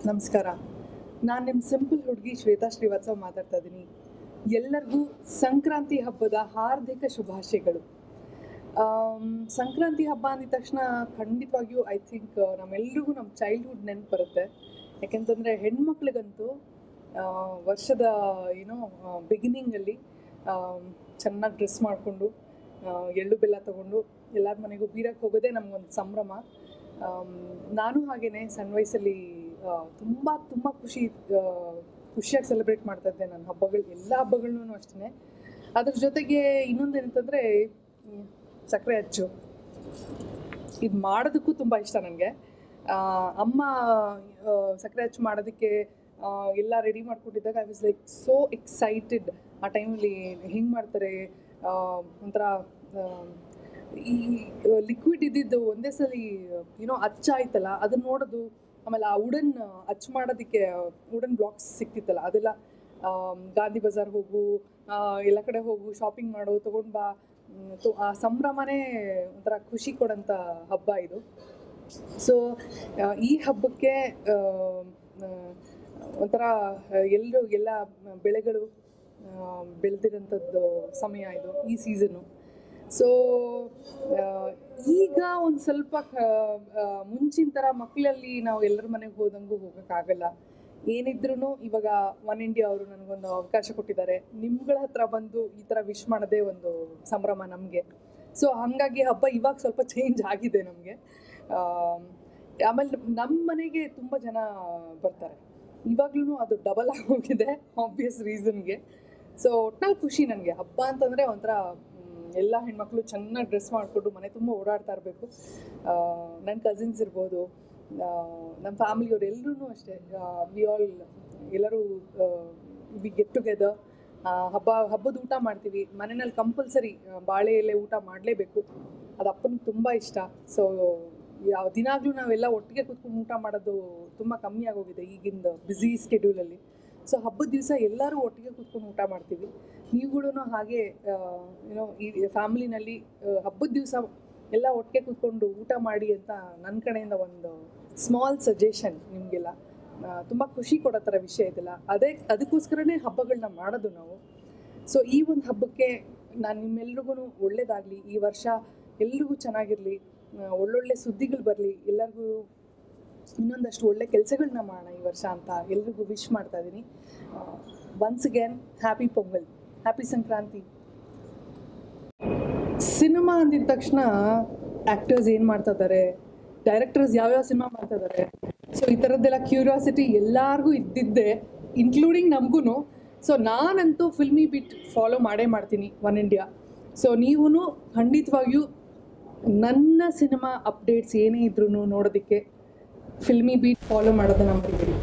ನಮಸ್ಕಾರ. ನಾನು ನಿಮ್ಮ ಸಿಂಪಲ್ ಹುಡುಗಿ ಶ್ವೇತಾ ಶ್ರೀವಾತ್ಸವ್ ಮಾತಾಡ್ತಾ ಇದ್ದೀನಿ. ಎಲ್ಲರಿಗೂ ಸಂಕ್ರಾಂತಿ ಹಬ್ಬದ ಹಾರ್ದಿಕ ಶುಭಾಶಯಗಳು. ಸಂಕ್ರಾಂತಿ ಹಬ್ಬ ಅಂದಿದ ತಕ್ಷಣ ಖಂಡಿತವಾಗಿಯೂ ಐ ಥಿಂಕ್ ನಮ್ಮೆಲ್ರಿಗೂ ನಮ್ಮ ಚೈಲ್ಡ್ಹುಡ್ ನೆನಪು ಬರುತ್ತೆ. ಯಾಕೆಂತಂದರೆ ಹೆಣ್ಮಕ್ಳಿಗಂತೂ ವರ್ಷದ ಬಿಗಿನಿಂಗಲ್ಲಿ ಚೆನ್ನಾಗಿ ಡ್ರೆಸ್ ಮಾಡಿಕೊಂಡು ಎಳ್ಳು ಬೆಲ್ಲ ತೊಗೊಂಡು ಎಲ್ಲರ ಮನೆಗೂ ಬೀರಕ್ಕೆ ಹೋಗೋದೇ ನಮಗೊಂದು ಸಂಭ್ರಮ. ನಾನು ಹಾಗೇ ಸಣ್ಣ ವಯಸ್ಸಲ್ಲಿ ತುಂಬ ತುಂಬ ಖುಷಿಯಾಗಿ ಸೆಲೆಬ್ರೇಟ್ ಮಾಡ್ತಾಯಿದ್ದೆ ನನ್ನ ಹಬ್ಬಗಳು, ಎಲ್ಲ ಹಬ್ಬಗಳನ್ನೂ ಅಷ್ಟೇ. ಅದ್ರ ಜೊತೆಗೆ ಇನ್ನೊಂದೇನಂತಂದರೆ ಸಕ್ಕರೆ ಅಚ್ಚು, ಇದು ಮಾಡೋದಕ್ಕೂ ತುಂಬ ಇಷ್ಟ ನನಗೆ. ಅಮ್ಮ ಸಕ್ಕರೆ ಅಚ್ಚು ಮಾಡೋದಕ್ಕೆ ಎಲ್ಲ ರೆಡಿ ಮಾಡ್ಕೊಂಡಿದ್ದಾಗ I was like so excited. ಆ ಟೈಮಲ್ಲಿ ಹೆಂಗೆ ಮಾಡ್ತಾರೆ, ಒಂಥರ ಈ ಲಿಕ್ವಿಡ್ ಇದ್ದಿದ್ದು ಒಂದೇ ಸಲ ಅಚ್ಚಾಯ್ತಲ್ಲ ಅದನ್ನು ನೋಡೋದು. ಆಮೇಲೆ ಆ ವುಡನ್ ಅಚ್ಚು ಮಾಡೋದಕ್ಕೆ ವುಡನ್ ಬ್ಲಾಕ್ಸ್ ಸಿಕ್ತಿತ್ತಲ್ಲ, ಅದೆಲ್ಲ ಗಾಂಧಿ ಬಜಾರ್ ಹೋಗು, ಎಲ್ಲ ಕಡೆ ಹೋಗು, ಶಾಪಿಂಗ್ ಮಾಡು, ತೊಗೊಂಡು ಬಾ. ಆ ಸಂಭ್ರಮನೇ ಒಂಥರ ಖುಷಿ ಕೊಡೋಂಥ ಹಬ್ಬ ಇದು. ಸೊ ಈ ಹಬ್ಬಕ್ಕೆ ಒಂಥರ ಎಲ್ಲ ಬೆಳೆಗಳು ಬೆಳೆದಿರೋಂಥದ್ದು ಸಮಯ ಇದು, ಈ ಸೀಸನ್ನು. ಸೊ ಈಗ ಒಂದು ಸ್ವಲ್ಪ ಮುಂಚಿನ ಥರ ಮಕ್ಕಳಲ್ಲಿ ನಾವು ಎಲ್ಲರ ಮನೆಗೆ ಹೋದಂಗೂ ಹೋಗೋಕ್ಕಾಗಲ್ಲ. ಏನಿದ್ರೂ ಇವಾಗ ಒನ್ ಇಂಡಿಯಾ ಅವರು ನನಗೊಂದು ಅವಕಾಶ ಕೊಟ್ಟಿದ್ದಾರೆ. ನಿಮ್ಗಳ ಹತ್ರ ಬಂದು ಈ ಥರ ವಿಶ್ ಮಾಡೋದೇ ಒಂದು ಸಂಭ್ರಮ ನಮಗೆ. ಸೊ ಹಾಗಾಗಿ ಹಬ್ಬ ಇವಾಗ ಸ್ವಲ್ಪ ಚೇಂಜ್ ಆಗಿದೆ ನಮಗೆ. ಆಮೇಲೆ ನಮ್ಮ ಮನೆಗೆ ತುಂಬ ಜನ ಬರ್ತಾರೆ, ಇವಾಗ್ಲೂ ಅದು ಡಬಲ್ ಆಗೋಗಿದೆ ಆಬ್ವಿಯಸ್ ರೀಸನ್ಗೆ. ಸೊ ಒಟ್ನಲ್ಲಿ ಖುಷಿ ನನಗೆ. ಹಬ್ಬ ಅಂತಂದರೆ ಒಂಥರ ಎಲ್ಲ ಹೆಣ್ಮಕ್ಳು ಚೆನ್ನಾಗಿ ಡ್ರೆಸ್ ಮಾಡಿಕೊಂಡು ಮನೆ ತುಂಬ ಓಡಾಡ್ತಾ ಇರಬೇಕು. ನನ್ನ ಕಸಿನ್ಸ್ ಇರ್ಬೋದು, ನಮ್ಮ ಫ್ಯಾಮಿಲಿಯವ್ರು ಎಲ್ಲರೂ ಅಷ್ಟೇ, ಎಲ್ಲರೂ ವಿ ಗೆಟ್ ಟುಗೆದರ್. ಹಬ್ಬದ ಊಟ ಮಾಡ್ತೀವಿ ಮನೆಯಲ್ಲಿ, ಕಂಪಲ್ಸರಿ ಬಾಳೆ ಎಲೆ ಊಟ ಮಾಡಲೇಬೇಕು. ಅದು ಅಪ್ಪನಿಗೆ ತುಂಬ ಇಷ್ಟ. ಸೊ ಯಾವ ದಿನಾಗಲೂ ನಾವೆಲ್ಲ ಒಟ್ಟಿಗೆ ಕೂತ್ಕೊಂಡು ಊಟ ಮಾಡೋದು ತುಂಬ ಕಮ್ಮಿ ಆಗೋಗಿದೆ ಈಗಿಂದ ಬ್ಯುಸಿ ಸ್ಕೆಡ್ಯೂಲಲ್ಲಿ. ಸೊ ಹಬ್ಬದ ದಿವಸ ಎಲ್ಲರೂ ಒಟ್ಟಿಗೆ ಕೂತ್ಕೊಂಡು ಊಟ ಮಾಡ್ತೀವಿ. ನೀವುಗಳೂ ಹಾಗೆ ಈ ಫ್ಯಾಮಿಲಿನಲ್ಲಿ ಹಬ್ಬದ ದಿವಸ ಎಲ್ಲ ಒಟ್ಟಿಗೆ ಕೂತ್ಕೊಂಡು ಊಟ ಮಾಡಿ ಅಂತ ನನ್ನ ಕಡೆಯಿಂದ ಒಂದು ಸ್ಮಾಲ್ ಸಜೆಷನ್ ನಿಮಗೆಲ್ಲ. ತುಂಬ ಖುಷಿ ಕೊಡೋ ಥರ ವಿಷಯ ಇದೆಲ್ಲ. ಅದಕ್ಕೋಸ್ಕರನೇ ಹಬ್ಬಗಳನ್ನ ಮಾಡೋದು ನಾವು. ಸೊ ಈ ಒಂದು ಹಬ್ಬಕ್ಕೆ ನಾನು ನಿಮ್ಮೆಲ್ರಿಗೂ ಒಳ್ಳೇದಾಗಲಿ, ಈ ವರ್ಷ ಎಲ್ರಿಗೂ ಚೆನ್ನಾಗಿರಲಿ, ಒಳ್ಳೊಳ್ಳೆ ಸುದ್ದಿಗಳು ಬರಲಿ, ಎಲ್ಲರಿಗೂ ಇನ್ನೊಂದಷ್ಟು ಒಳ್ಳೆ ಕೆಲಸಗಳನ್ನ ಮಾಡೋಣ ಈ ವರ್ಷ ಅಂತ ಎಲ್ರಿಗೂ ವಿಶ್ ಮಾಡ್ತಾ ಇದ್ದೀನಿ. Once again happy Pongal, happy Sankranti. Cinema ಅಂದಿದ ತಕ್ಷಣ ಆ್ಯಕ್ಟರ್ಸ್ ಏನು ಮಾಡ್ತಾ ಇದ್ದಾರೆ, ಡೈರೆಕ್ಟರ್ಸ್ ಯಾವ್ಯಾವ ಸಿನಿಮಾ ಮಾಡ್ತಾ ಇದ್ದಾರೆ, ಸೊ ಈ ಥರದ್ದೆಲ್ಲ ಕ್ಯೂರಿಯಾಸಿಟಿ ಎಲ್ಲರಿಗೂ ಇದ್ದಿದ್ದೆ, ಇನ್ಕ್ಲೂಡಿಂಗ್ ನಮಗೂ. ಸೊ ನಾನಂತೂ ಫಿಲ್ಮಿ ಬೀಟ್ ಫಾಲೋ ಮಾಡೇ ಮಾಡ್ತೀನಿ, ಒನ್ ಇಂಡಿಯಾ. ಸೊ ನೀವು ಖಂಡಿತವಾಗಿಯೂ ನನ್ನ ಸಿನಿಮಾ ಅಪ್ಡೇಟ್ಸ್ ಏನೇ ಇದ್ರೂ ನೋಡೋದಕ್ಕೆ ಫಿಲ್ಮಿ ಬೀಟ್ ಫಾಲೋ ಮಾಡೋದನ್ನ ಮರಿಬೇಡಿ.